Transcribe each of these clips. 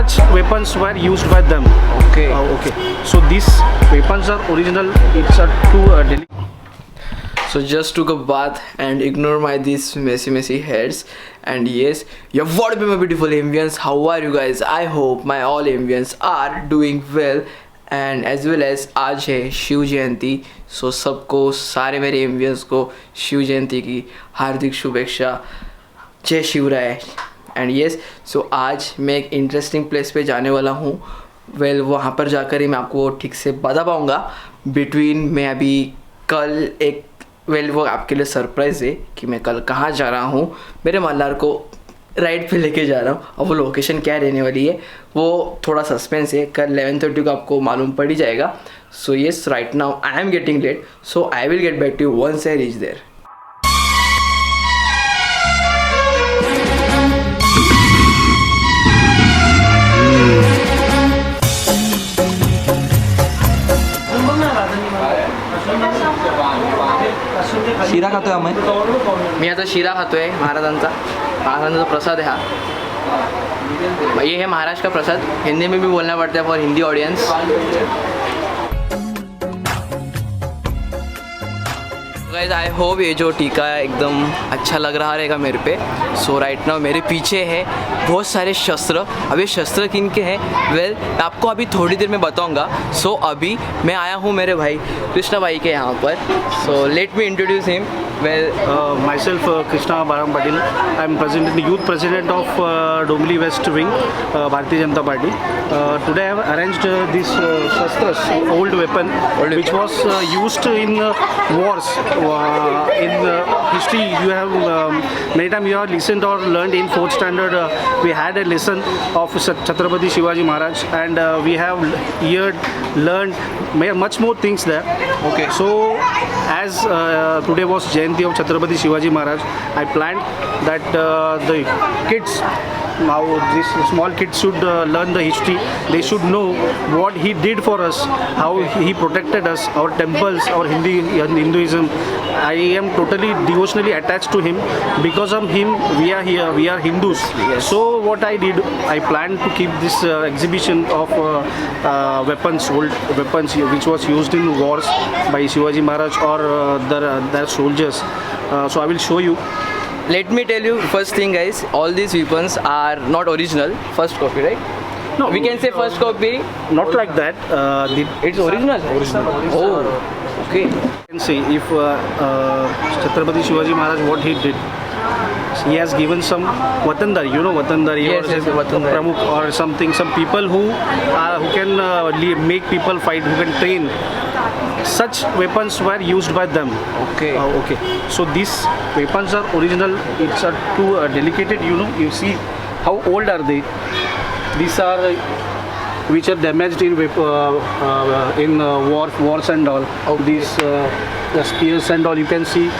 such weapons were used by them. Okay. Okay. So these weapons are original. It's to Delhi. So just took a bath and ignore my these messy heads. And yes, yeah, what up my beautiful Indians, how are you guys? I hope my all Indians are doing well. And as well as आज है शिव जयंती. सो सबको, सारे मेरे Indians को शिव जयंती की हार्दिक शुभेच्छा. जय Shivrai. And yes, सो आज मैं एक इंटरेस्टिंग प्लेस पे जाने वाला हूँ. वेल वहाँ पर जाकर ही मैं आपको ठीक से बता पाऊँगा. बिटवीन मैं अभी कल एक वो आपके लिए सरप्राइज़ है कि मैं कल कहाँ जा रहा हूँ. मेरे मल्हार को राइड पे लेके जा रहा हूँ. अब वो लोकेशन क्या रहने वाली है वो थोड़ा सस्पेंस है. कल 11:30 को आपको मालूम पड़ ही जाएगा. So yes, right now I am getting late, so I will get back to you once I reach there. शिरा खातोय आम्ही. मी आता शिरा खातोय. महाराजांचा प्रसाद है हा. ये है महाराज का प्रसाद. हिंदी में भी बोलना पड़ता है for Hindi audience. Guys I hope ये जो टीका है एकदम अच्छा लग रहा रहेगा मेरे पे. सो राइट नाउ मेरे पीछे है बहुत सारे शस्त्र. अब ये शस्त्र किन के हैं वेल मैं आपको अभी थोड़ी देर में बताऊंगा. सो अभी मैं आया हूँ मेरे भाई कृष्णा भाई के यहाँ पर. So let me introduce him. Well, myself, Krishna Baram Patil. I am president, youth president of Dombli West Wing, Bharatiya Janata Party. Today I have arranged this shastras, old weapon, which was used in wars. In history, you have many times you have listened or learned in 4th standard. We had a lesson of Chhatrapati Shivaji Maharaj, and we have learned much more things there. Okay. So, as today was Jayanti of Chhatrapati Shivaji Maharaj, I planned that the kids, now these small kids should learn the history. They should know what he did for us, how he protected us, our temples, our Hinduism. I am totally devotionally attached to him. Because of him, we are here. We are Hindus. Yes. So what I did, I planned to keep this exhibition of weapons, old weapons, which was used in wars by Shivaji Maharaj or their soldiers. So I will show you. let me tell you first thing guys, all these weapons are not original. First copy, right? No, we can say first copy. Not like that. It's original. Oh, okay. You can see if Chhatrapati Shivaji Maharaj, what he did, he has given some watandari, you know watandari, Yes, or yes, watandari. pramukh or something, some people who can make people fight, who can train. Such weapons were used by them. Okay. Okay. So these weapons are original. It's too delicate, you know. You see how old are they? These are which are damaged in wars and all. These the spears and all, you can see.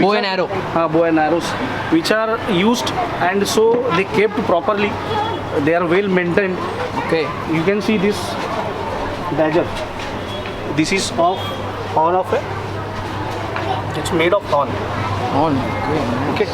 Bow and arrow. Bow and arrows, which are used, and so they kept properly. They are well maintained. Okay. You can see this dagger. This is horn of a. It's made of horn. On. Okay.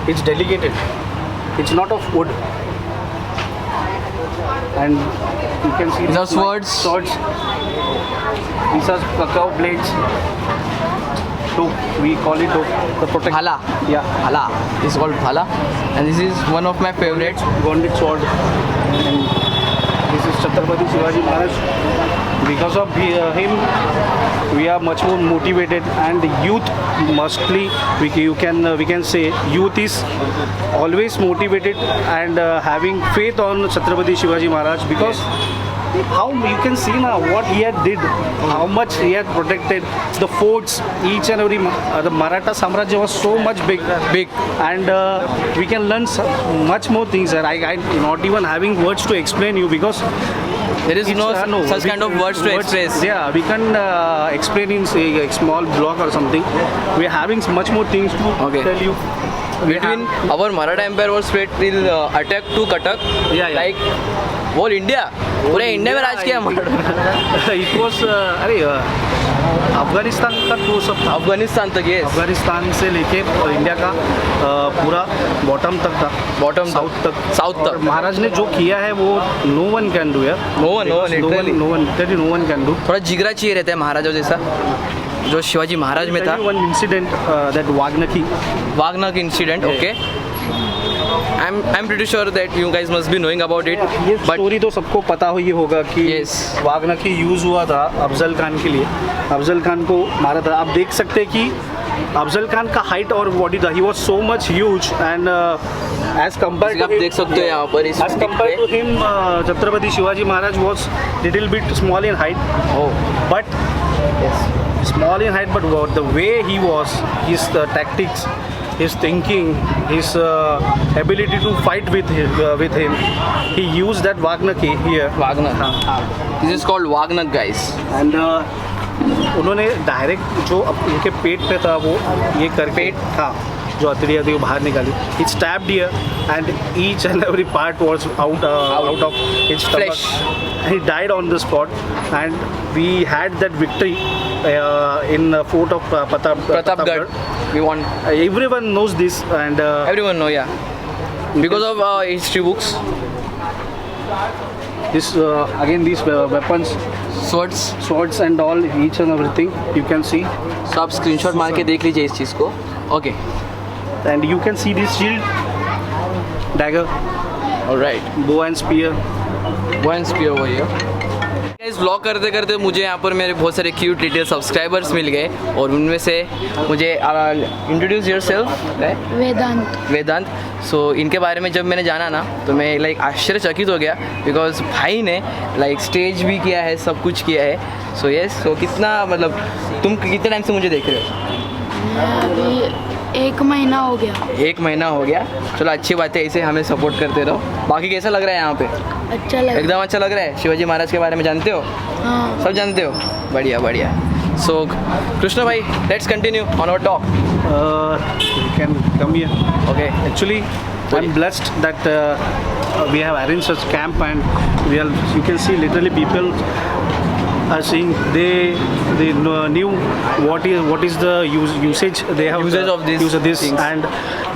It's delicate. It's not of wood. And you can see These are this swords. Swords. These are cacao blades. So we call it the protect. Bhala. Yeah. Bhala. It's called bhala, and this is one of my favorites. Gondit sword. And this is Chhatrapati Shivaji Maharaj. Because of him, we are much more motivated, and youth mostly we can say youth is always motivated and having faith on Chhatrapati Shivaji Maharaj, because how you can see now what he had did, how much he had protected the forts, each and every. The Maratha Samrajya was so much big, and we can learn much more things. And I not even having words to explain you, because There is no such kind of words to express. Yeah, we can explain in say a small blog or something. We are having much more things to tell you. Between our Maratha Empire was spread till attack to Cuttack. Yeah. Like whole India. पूरे India में राज किया It was Afghanistan तक वो सब था। अफगानिस्तान तक, ये अफगानिस्तान से लेके और इंडिया का पूरा बॉटम तक था, बॉटम साउथ साउथ और तक। महाराज ने जो किया है वो नो वन कैन डू यार। No one literally। No one can do. थोड़ा जिगरा चाहिए रहता है महाराजा जैसा, जो शिवाजी महाराज में था। वन इंसिडेंट दैट वागनकी वागनर incident, okay. I'm pretty sure that you guys must be knowing about it, ये but स्टोरी तो सबको पता ही होगा कि Yes। वागनकी यूज़ हुआ था अफजल खान के लिए। अफजल खान को मारा था। आप देख सकते हैं कि अफजल खान का हाइट और बॉडी था, he was so much huge and as compare आप देख सकते हो यहाँ पर इस as compare to him Chhatrapati Shivaji Maharaj was little bit small in height, but small in height, but the way he was, his tactics, his thinking, his ability to fight with him, he used that Wagner here. Wagner, this is called Wagner guys. And उन्होंने direct जो उनके पेट पे था वो ये कर पेट था जो हथेलियाँ थी वो बाहर निकाली। It stabbed here and each and every part was out of his stomach. Flesh. He died on the spot and we had that victory in the fort of Pratapgarh, we won, everyone knows this and everyone know, yeah, because of history books, this again these weapons, swords and all, each and everything you can see, so आप screenshot मार के देख लीजिए इस चीज़ को, okay. and you can see this shield, dagger, alright, bow and spear. One spear over here. Guys vlog करते करते मुझे यहाँ पर मेरे बहुत सारे क्यूट लिटिल सब्सक्राइबर्स मिल गए और उनमें से मुझे इंट्रोड्यूस योरसेल्फ वेदांत। सो इनके बारे में जब मैंने जाना ना तो मैं लाइक आश्चर्यचकित हो गया, बिकॉज भाई ने लाइक स्टेज भी किया है, सब कुछ किया है। सो यस, सो कितना मतलब तुम कितने टाइम से मुझे देख रहे हो? अभी 1 महीना हो गया। 1 महीना हो गया, चलो अच्छी बात है, ऐसे हमें सपोर्ट करते रहो। बाकी कैसा लग रहा है यहाँ पे? अच्छा लगा। एकदम अच्छा लग रहा है। शिवाजी महाराज के बारे में जानते हो? हाँ। सब जानते हो? बढ़िया बढ़िया। सो कृष्ण भाई, let's continue on our talk. You can come here. Okay, Actually, I'm blessed that we have arranged such camp and you can see literally people are seeing they knew what is the usage they have Usage of this use of this things. and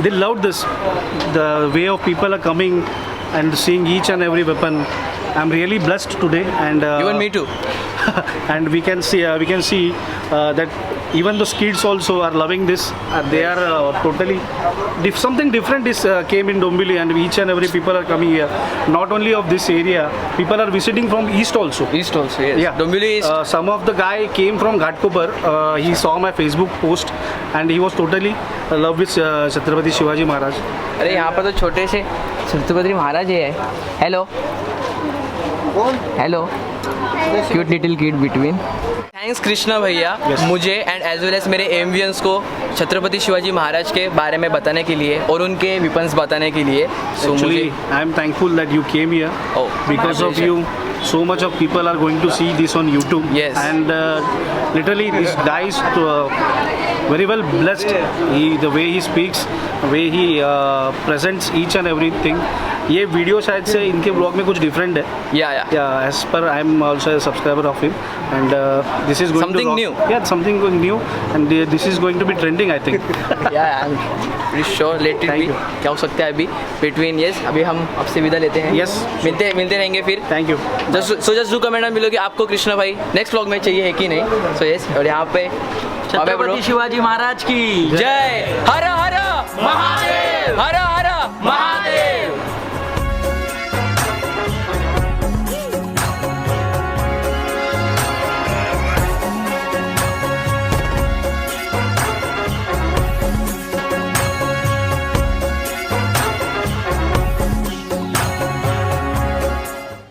they loved this, the way of people are coming and seeing each and every weapon. I'm really blessed today and even me too. and we can see that even those kids also are loving this. They are totally something different is came in Dombivli and each and every people are coming here. Not only of this area, people are visiting from east also. East also, yes. Yeah. Dombivli East. Some of the guy came from Ghatkopar. He saw my Facebook post and he was totally in love with Chhatrapati Shivaji Maharaj. अरे यहाँ पर तो छोटे से छत्रपति महाराज है। Hello hello, cute little kid between. Thanks Krishna भैया, मुझे and as well as मेरे एमवियंस को छत्रपति शिवाजी महाराज के बारे में बताने के लिए और उनके विपन्स बताने के लिए। So Actually, I am thankful that you came here. Oh, because my of pleasure. you, so much of people are going to see this on YouTube. Yes. And literally, this guy is very well blessed. The way he speaks, the way he presents each and everything. ये video शायद से इनके blog में कुछ different है। या Yeah, as per I am also a subscriber of him, and this is going Something to new. Yeah, something new, and this is going to be trending, I think. या I am pretty sure let it Thank be. you. क्या हो सकता है अभी between. Yes, अभी हम आपसे विदा लेते हैं। Yes. मिलते रहेंगे फिर। Thank you. Just do comment मिलो कि आपको कृष्णा भाई नेक्स्ट व्लॉग में चाहिए है कि नहीं। सो यस, और यहाँ पे छत्रपति शिवाजी महाराज की जय। हर हर महादेव, हर हर महादेव।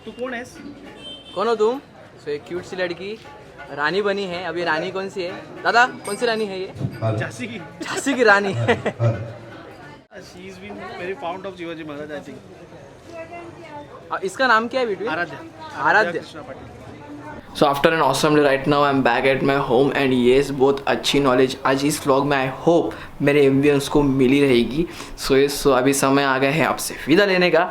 तू कौन है? कौन हो तुम? सो एक क्यूट सी लड़की रानी बनी है। अभी रानी कौन सी है दादा? कौन सी रानी है ये? झांसी की. झांसी की रानी है। She's been very fond of Shivaji Maharaj, I think. इसका नाम क्या है बेटी? Aaradhya. Aaradhya. Krishna Patil. So after an awesome day right now I am back at my home and yes, बहुत अच्छी नॉलेज आज इस व्लॉग में आई होप मेरे एम्बियंस को मिली रहेगी। सो अभी समय आ गया है आपसे विदा लेने का।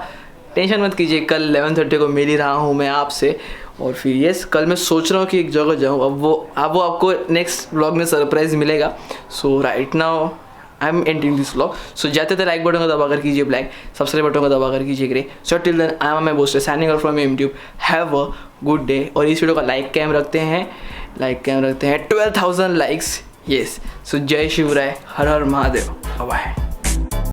टेंशन मत कीजिए, कल 11:30 को मिल ही रहा हूँ मैं आपसे। और फिर यस कल मैं सोच रहा हूँ कि एक जगह जाऊँ, अब वो आपको नेक्स्ट व्लॉग में सरप्राइज़ मिलेगा. So right now I am ending this vlog. सो जाते थे लाइक बटन को दबा कर कीजिए ब्लैक, सब्सक्राइब बटन को दबा कर कीजिए grey. So till then I am my booster signing out from YouTube. Have a good day. और इस वीडियो का लाइक कैम रखते हैं 12,000 लाइक्स. यस. सो जय शिवराय, हर हर महादेव. बाय.